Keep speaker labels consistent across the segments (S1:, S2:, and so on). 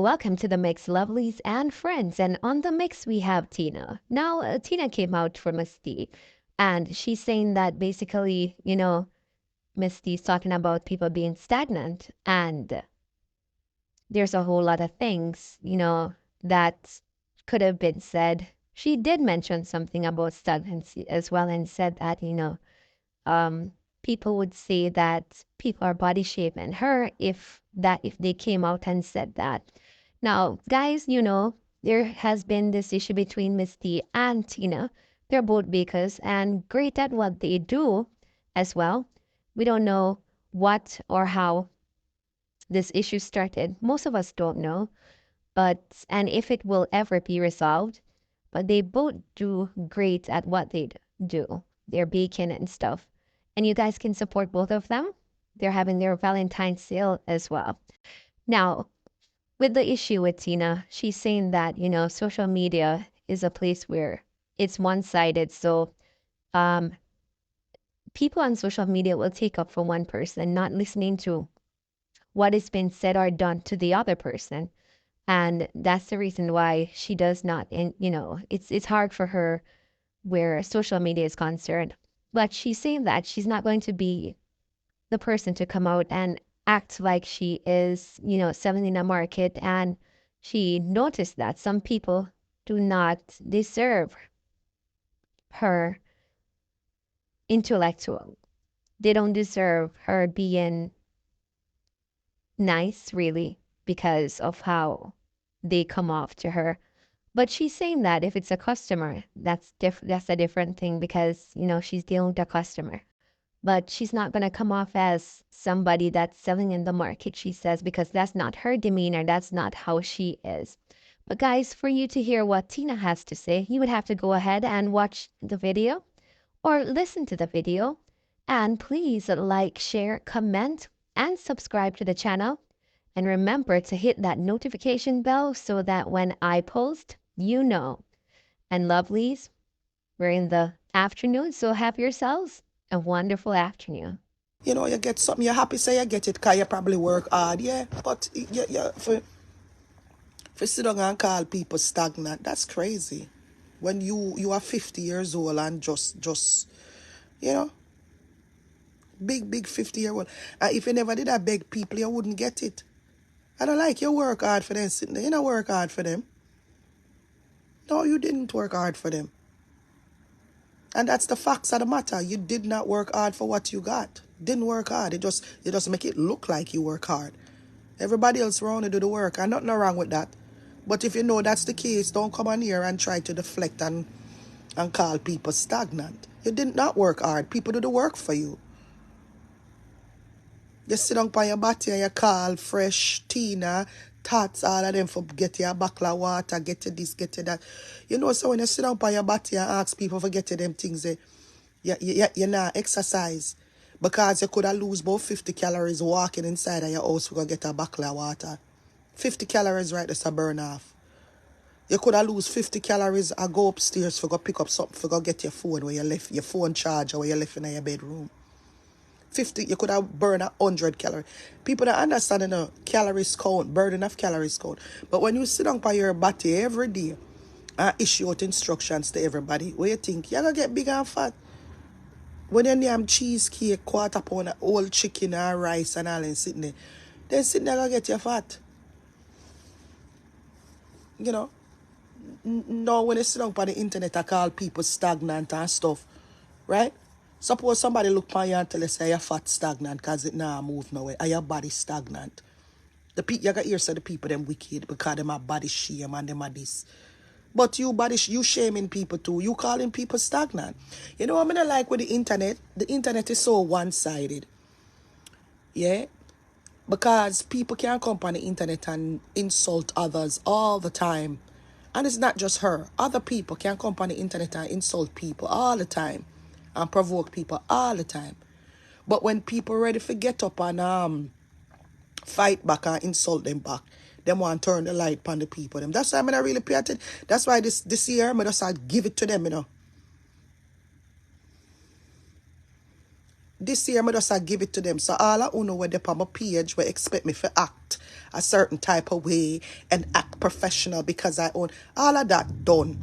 S1: Welcome to the mix, lovelies and friends. And on the mix, we have Tina. Now, Tina came out for Misty, and she's saying that basically, Misty's talking about people being stagnant, and there's a whole lot of things, that could have been said. She did mention something about stagnancy as well and said that, um, people would say that people are body shaming her if they came out and said that. Now, guys, there has been this issue between Misty and Tina. They're both bakers and great at what they do as well. We don't know what or how this issue started. Most of us don't know, and if it will ever be resolved, but they both do great at what they do. They're baking and stuff. And you guys can support both of them. They're having their Valentine's sale as well. Now, with the issue with Tina, she's saying that, social media is a place where it's one-sided. So, um, people on social media will take up for one person, not listening to what has been said or done to the other person. And that's the reason why she does not, and it's hard for her where social media is concerned. But she's saying that she's not going to be the person to come out and act like she is, selling in a market. And she noticed that some people do not deserve her intellectual. They don't deserve her being nice, really, because of how they come off to her. But she's saying that if it's a customer, that's a different thing because, she's dealing with a customer. But she's not going to come off as somebody that's selling in the market, she says, because that's not her demeanor. That's not how she is. But guys, for you to hear what Tina has to say, you would have to go ahead and watch the video or listen to the video. And please like, share, comment, and subscribe to the channel. And remember to hit that notification bell so that when I post, you know. And lovelies, we're in the afternoon, so have yourselves a wonderful afternoon.
S2: You get something, you're happy, say you get it, because you probably work hard, yeah. But for sit down and call people stagnant, that's crazy. When you are 50 years old and just you know, big 50-year-old. And if you never did that beg people, you wouldn't get it. I don't like you work hard for them sitting there. You don't work hard for them. No, you didn't work hard for them. And that's the facts of the matter. You did not work hard for what you got. Didn't work hard. You just make it look like you work hard. Everybody else around you do the work, and nothing wrong with that. But if you know that's the case, don't come on here and try to deflect and call people stagnant. You did not work hard. People do the work for you. You sit down by your body and you call Fresh, Tina, Tats, all of them for get you a bottle of water, get you this, get you that. So when you sit down by your body and ask people for get you them things, you not exercise. Because you could have lose about 50 calories walking inside of your house to go get a bottle of water. 50 calories right that's a burn off. You could have lose 50 calories and go upstairs for go pick up something for go get your phone where you left your phone charger where you left in your bedroom. 50, you could have burned 100 calories. People don't understand calories count, burden of calories count. But when you sit down by your body every day and issue out instructions to everybody, what you think? You're going to get big and fat. When you name cheesecake, quarter pound of old chicken and rice and all and sitting there, then sitting there going to get you fat. No, when you sit down on the internet, I call people stagnant and stuff, right? Suppose somebody look on you and tell you say you're fat stagnant because it now move nowhere. Are your body stagnant? You got hear say the people them wicked because them have body shame and them are this. But you shaming people too. You calling people stagnant. You know what I mean? Like with the internet? The internet is so one-sided. Yeah? Because people can come on the internet and insult others all the time. And it's not just her. Other people can come on the internet and insult people all the time. And provoke people all the time. But when people ready to get up and fight back and insult them back, them want to turn the light upon the people. That's why I'm not really pay attention. That's why this year I'm just give it to them, This year, I just give it to them. So all I know where they on my page will expect me to act a certain type of way and act professional because I own all of that done.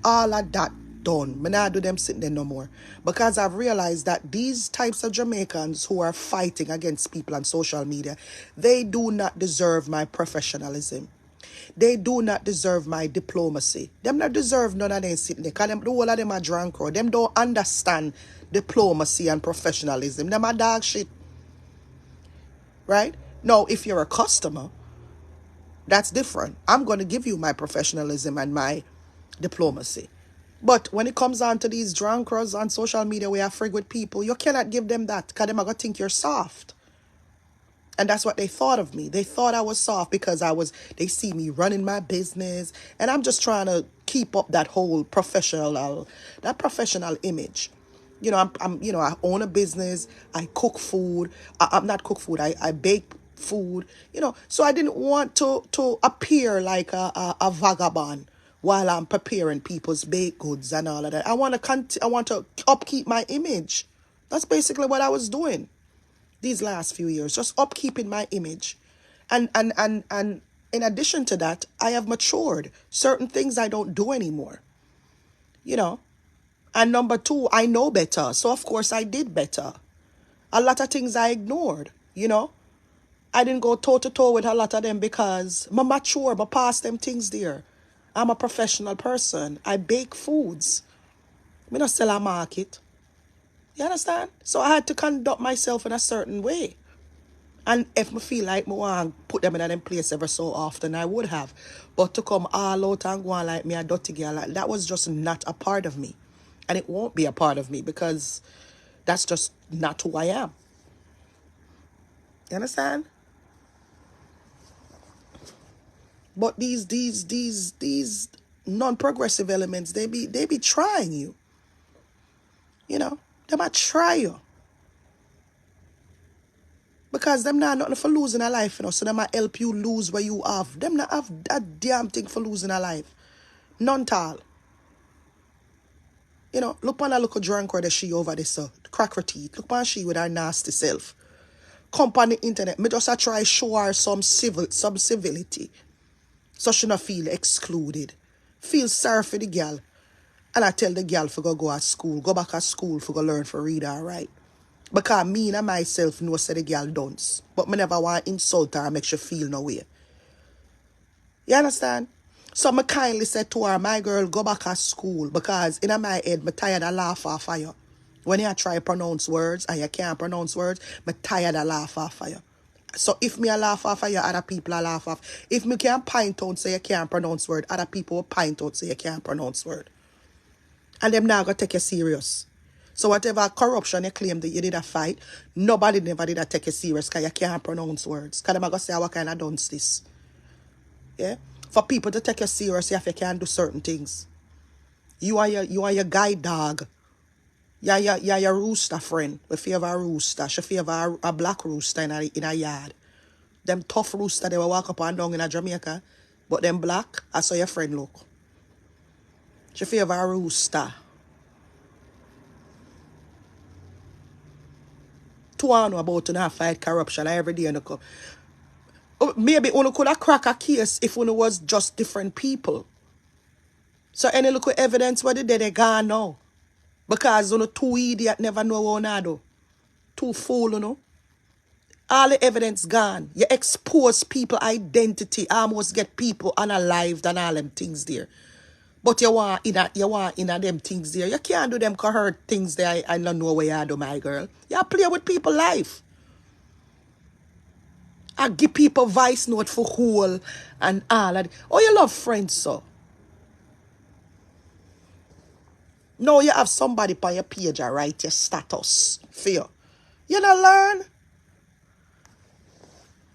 S2: All of that done. Me not do them sitting there no more. Because I've realized that these types of Jamaicans who are fighting against people on social media, they do not deserve my professionalism. They do not deserve my diplomacy. Them not deserve none of them sitting there. Because them, the whole of them are drunk or them don't understand diplomacy and professionalism. Them are dog shit. Right? Now, if you're a customer, that's different. I'm going to give you my professionalism and my diplomacy. But when it comes on to these drunkards on social media where you're frig with people, you cannot give them that because they're going to think you're soft. And that's what they thought of me. They thought I was soft because they see me running my business. And I'm just trying to keep up that whole professional image. I own a business. I cook food. I'm not cook food. I bake food. So I didn't want to appear like a vagabond while I'm preparing people's baked goods and all of that. I want to upkeep my image. That's basically what I was doing these last few years, just upkeeping my image. And in addition to that, I have matured. Certain things I don't do anymore. And number two, I know better. So of course I did better. A lot of things I ignored, I didn't go toe to toe with a lot of them because I'm mature, I'm past them things there. I'm a professional person. I bake foods. I don't sell a market. You understand? So I had to conduct myself in a certain way. And if I feel like I want to put them in them place ever so often, I would have. But to come all out and go on like me a dirty girl, that was just not a part of me. And it won't be a part of me because that's just not who I am. You understand? But these non-progressive elements, they be trying you. They might try you. Because them not nothing for losing a life, so they might help you lose what you have. Them not have that damn thing for losing a life. None at all. Look on a little drunk or the she over this, crack her teeth. Look on she with her nasty self. Come on the internet. Me just try show her some civility. So she not feel excluded. Feel sorry for the girl. And I tell the girl for go to school. Go back to school for go learn for read and write. Because me and myself know say the girl don't. But me never want to insult her and make she feel no way. You understand? So I kindly said to her, my girl, go back to school. Because in my head, I'm tired of laugh off of you. When you try to pronounce words and you can't pronounce words, I'm tired of laugh off of you. So if me a laugh off of you, other people a laugh off. If me can point out say you can't pronounce word, other people will point out say you can't pronounce word. And them now going to take you serious. So whatever corruption you claim that you did a fight, nobody never did a take you serious because you can't pronounce words. Because them are going to say, what kind of dunce this? Yeah? For people to take you serious, you can't do certain things. You are your guide dog. You're your rooster friend. If you have a rooster, if you have a black rooster in a yard. Them tough rooster, they will walk up and down in a Jamaica. But them black, I saw your friend look. If you have a rooster. To know about to not fight corruption every day. Maybe one could have cracked a case if one was just different people. So any look evidence what they gone now. Because two idiot never know what they do. Two fool, All the evidence gone. You expose people identity, almost get people unalived and all them things there. But you want in them things there. You can't do them cohort things there. I don't know where you do, my girl. You play with people life. I give people voice note for whole and all. Oh, you love friends, so. No, you have somebody on your page and write your status for you. You not learn?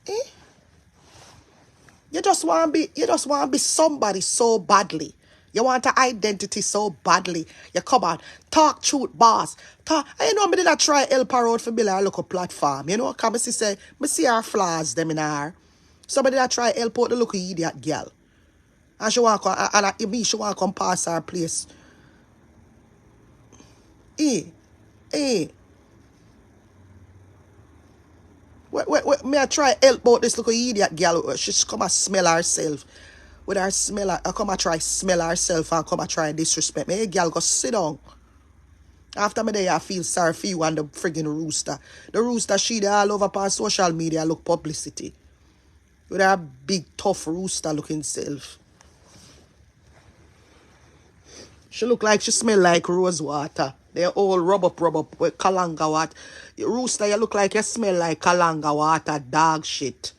S2: Eh? You just want to be somebody so badly. You want an identity so badly. You come on, talk truth, boss. Me did not try help her out for build a local platform. Come say, me see her flaws them in her. Somebody that try help out the local idiot girl. And she want she want to come past her place. Well, Me I try help out this little idiot girl. She's come and smell herself. With her smell, I come and try smell herself and come and try disrespect me. Hey, girl, go sit down. After me there, I feel sorry for you and the friggin' rooster. The rooster, she there all over on social media look publicity. With her big, tough rooster looking self. She look like she smell like rose water. They all rub up with kalanga water. Rooster, you look like you smell like kalanga water, dog shit.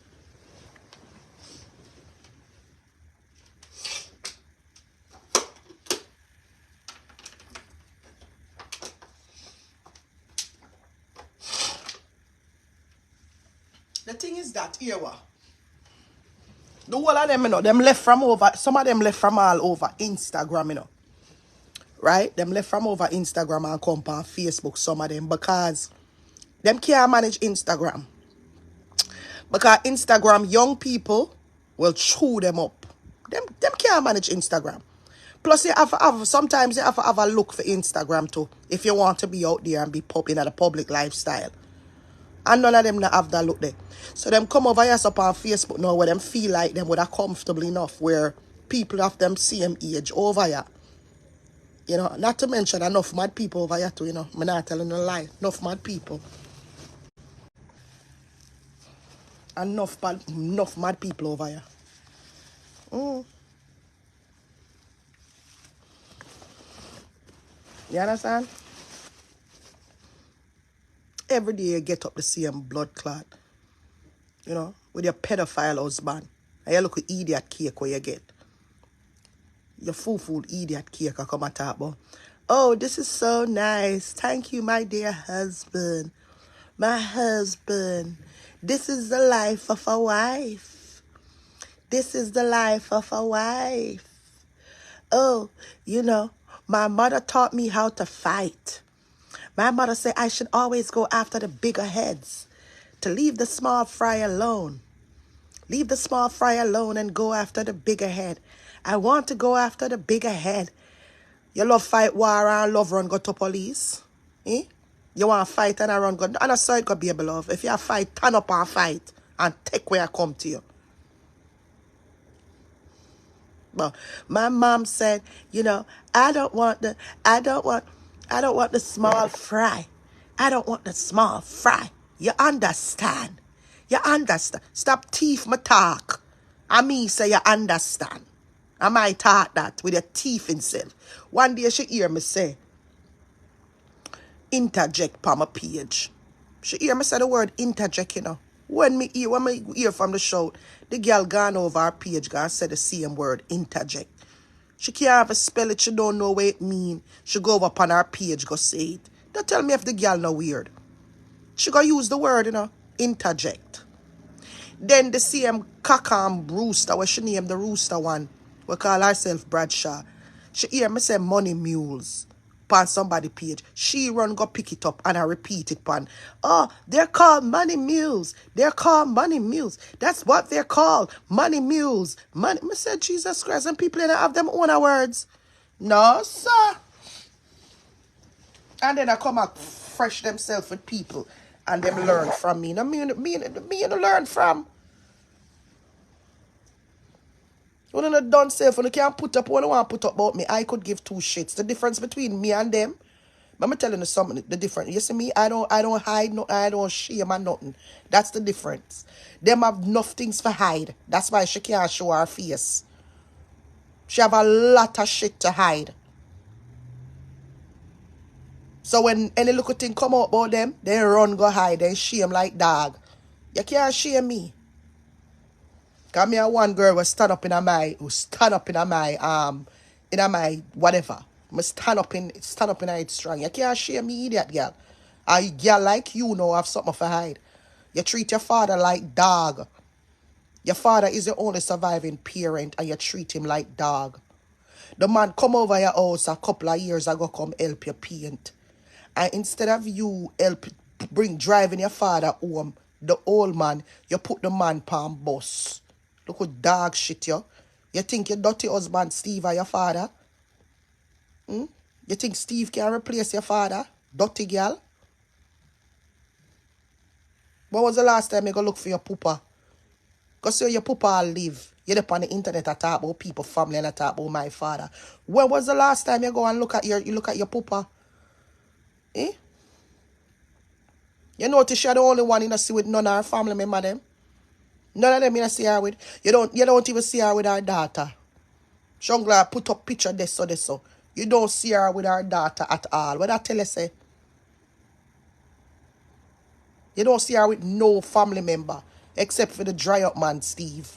S2: The thing is that, here what? The whole of them, you know, them left from over, some of them left from all over Instagram, you know. Right? Them left from over Instagram and come on Facebook, some of them, because them can't manage Instagram. Because Instagram, young people will chew them up. Them can't manage Instagram. Plus, you have to have, sometimes you have to have a look for Instagram too, if you want to be out there and be popping at a public lifestyle. And none of them not have that look there. So them come over here up on Facebook now where them feel like them would have comfortable enough where people of them same age over here. You know, not to mention enough mad people over here too, you know. I'm not telling no lie. Enough mad people. Enough mad people over here. You understand? Every day you get up the same blood clot. You know, with your pedophile husband. And you look at idiot cake where you get. Your fool idiot cake I come and talk about. Oh, this is so nice. Thank you, my dear husband. My husband. This is the life of a wife. This is the life of a wife. Oh, you know, my mother taught me how to fight. My mother said I should always go after the bigger heads. To leave the small fry alone. Leave the small fry alone and go after the bigger head. I want to go after the bigger head. You love fight war and love run go to police? Eh? You want to fight and I run go... And I saw it go be able love. If you fight, turn up and fight. And take where I come to you. But my mom said, you know, I don't want the small fry. I don't want the small fry. You understand? You understand? Stop teeth my talk. I mean say you understand. I might talk that with your teeth in self. One day she hear me say, interject on my page. She hear me say the word interject, you know. When me hear from the show, the girl gone over her page, gone say the same word, interject. She can't even spell it, she don't know what it mean. She go up on her page, go say it. Don't tell me if the girl no weird. She go use the word, you know, interject. Then the same cockam rooster, where she named the rooster one, we call herself Bradshaw. She hear me say money mules on somebody page. She run go pick it up and I repeat it pan. Oh, they're called money mules. They're called money mules. That's what they're called. Money mules. Money. I said, Jesus Christ, and people don't have them own words. No, sir. And then I come out fresh themselves with people and them learn from me. No, me to learn from. When I done self, when I can't put up what I want to put up about me, I could give two shits. The difference between me and them, I'm telling you something, the difference. You see me, I don't hide, no, I don't shame and nothing. That's the difference. Them have enough things for hide. That's why she can't show her face. She have a lot of shit to hide. So when any little thing come out about them, they run, go hide, they shame like dog. You can't shame me. Cause me and one girl was stand up in my whatever. Me stand up in it strong. You can't shame me, idiot girl. A girl like you know have something for hide. You treat your father like dog. Your father is your only surviving parent and you treat him like dog. The man come over your house a couple of years ago, come help you paint. And instead of you driving your father home, the old man, you put the man palm bus. Look what dog shit you. You think your dirty husband Steve are your father? You think Steve can replace your father? Dirty girl? When was the last time you go look for your pooper? Because your pooper all live. You're up on the internet and talk about people, family, and I talk about my father. When was the last time you go and look at your pooper? Eh? You notice you're the only one you don't see with none of her family member them. None of them you don't see her with. You don't even see her with her daughter. Shongla put up picture this so. You don't see her with her daughter at all. What I tell you say? You don't see her with no family member. Except for the dry up man, Steve.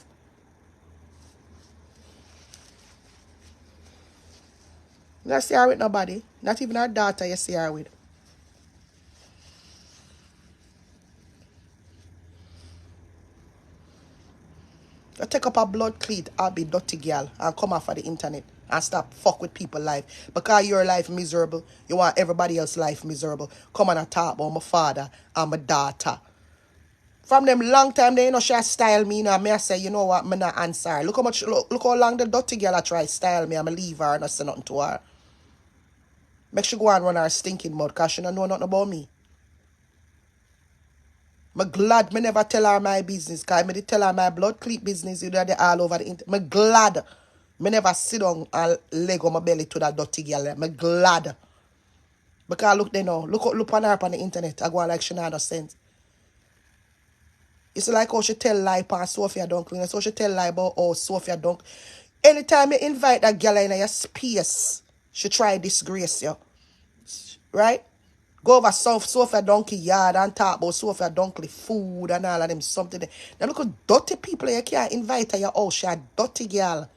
S2: You don't see her with nobody. Not even her daughter you see her with. You take up a blood cleat, I'll be dirty girl, and come off of the internet and stop fuck with people life. Because your life miserable, you want everybody else's life miserable. Come on and talk about my father and my daughter. From them long time, they she style me, me I say, you know what, me not answer. Look how long the dirty girl I try style me, and I leave her and I say nothing to her. Make she go and run her stinking mouth, because she don't know nothing about me. I'm glad me never tell her my business, because I tell her my blood clip business, you know, they all over the internet. I'm glad me never sit down and leg on my belly to that dirty girl. I'm glad. Because look, they know. Look on her on the internet. I go on like she not no sense. It's like how she tell lie about Sophia Dunkley. That's how she tell lie about Sophia Dunk. Anytime you invite that girl in your space, she try disgrace you. Right? Go over Sophia Donkey yard and talk about Sophia Dunkley food and all of them something. Now look at dirty people you can't invite her your house. She a dirty girl.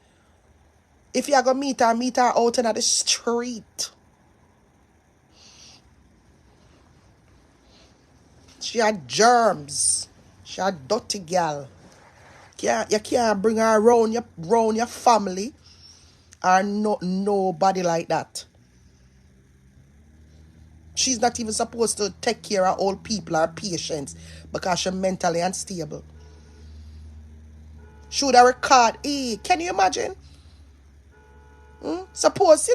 S2: If you are going to meet her out in the street. She had germs. She a dirty girl. You can't bring her around your family or nobody like that. She's not even supposed to take care of old people or patients because she's mentally unstable. Should I record? Can you imagine? Suppose,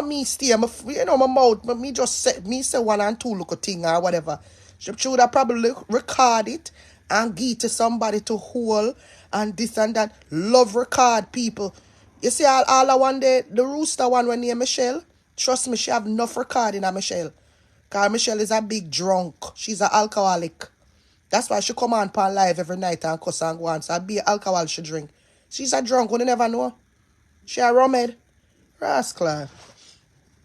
S2: me stay, my mouth, me just say one and two look a thing or whatever. She would have probably record it and give it to somebody to hold and this and that. Love record people. You see all the one day, the rooster one when near Michelle, trust me, she have enough recording of Michelle. Because Michelle is a big drunk. She's an alcoholic. That's why she come on live every night and cuss and go on. So be alcohol she drink. She's a drunk, we never know. She a rumhead. Rascal.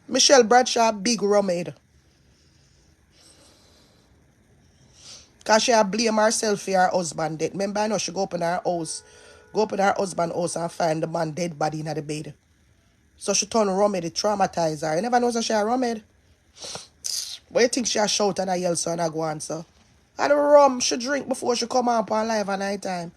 S2: Michelle Bradshaw, big rumhead. Because she a blame herself for her husband dead. Remember, I know she go up in her house. Go up in her husband's house and find the man dead body in the bed. So she turn rumhead, it traumatize her. You never know so she a rumhead. But you think she a shout and a yell so and a go on so? And the rum she drink before she come on live at night time.